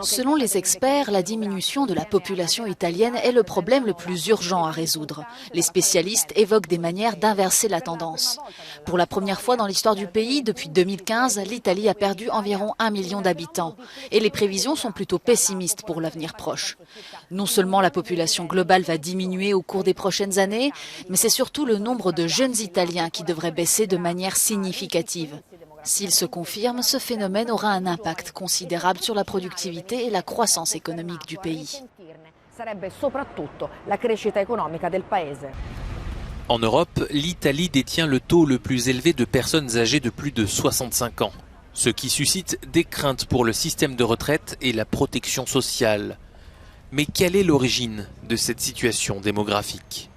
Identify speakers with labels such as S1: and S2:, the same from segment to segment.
S1: Selon les experts, la diminution de la population italienne est le problème le plus urgent à résoudre. Les spécialistes évoquent des manières d'inverser la tendance. Pour la première fois dans l'histoire du pays, depuis 2015, l'Italie a perdu environ 1 million d'habitants. Et les prévisions sont plutôt pessimistes pour l'avenir proche. Non seulement la population globale va diminuer au cours des prochaines années, mais c'est surtout le nombre de jeunes Italiens qui devrait baisser de manière significative. S'il se confirme, ce phénomène aura un impact considérable sur la productivité et la croissance économique du pays.
S2: En Europe, l'Italie détient le taux le plus élevé de personnes âgées de plus de 65 ans, ce qui suscite des craintes pour le système de retraite et la protection sociale. Mais quelle est l'origine de cette situation démographique ?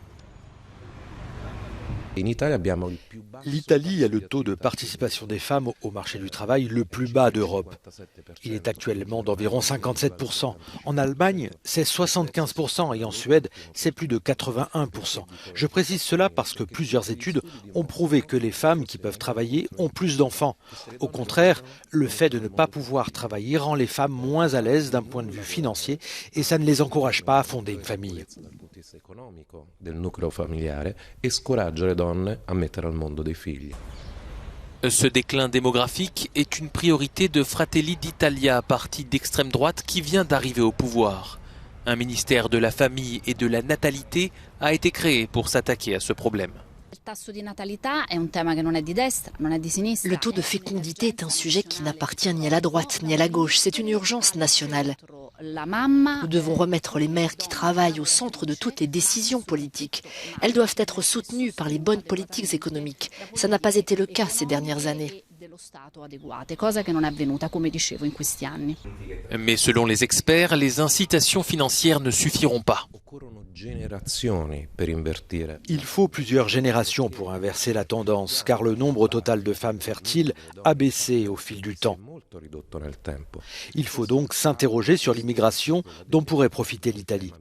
S3: L'Italie a le taux de participation des femmes au marché du travail le plus bas d'Europe. Il est actuellement d'environ 57%. En Allemagne, c'est 75% et en Suède, c'est plus de 81%. Je précise cela parce que plusieurs études ont prouvé que les femmes qui peuvent travailler ont plus d'enfants. Au contraire, le fait de ne pas pouvoir travailler rend les femmes moins à l'aise d'un point de vue financier et ça ne les encourage pas à fonder une famille.
S2: Ce déclin démographique est une priorité de Fratelli d'Italia, parti d'extrême droite qui vient d'arriver au pouvoir. Un ministère de la famille et de la natalité a été créé pour s'attaquer à ce problème.
S1: Le taux de fécondité est un sujet qui n'appartient ni à la droite ni à la gauche. C'est une urgence nationale. Nous devons remettre les mères qui travaillent au centre de toutes les décisions politiques. Elles doivent être soutenues par les bonnes politiques économiques. Ça n'a pas été le cas ces dernières années.
S2: Mais selon les experts, les incitations financières ne suffiront pas.
S3: Il faut plusieurs générations pour inverser la tendance, car le nombre total de femmes fertiles a baissé au fil du temps. Il faut donc s'interroger sur l'immigration dont pourrait profiter l'Italie.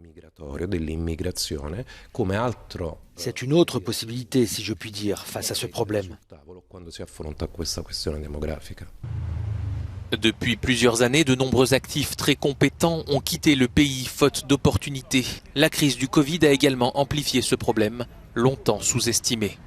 S3: C'est une autre possibilité, si je puis dire, face à ce problème.
S2: Depuis plusieurs années, de nombreux actifs très compétents ont quitté le pays faute d'opportunités. La crise du Covid a également amplifié ce problème, longtemps sous-estimé.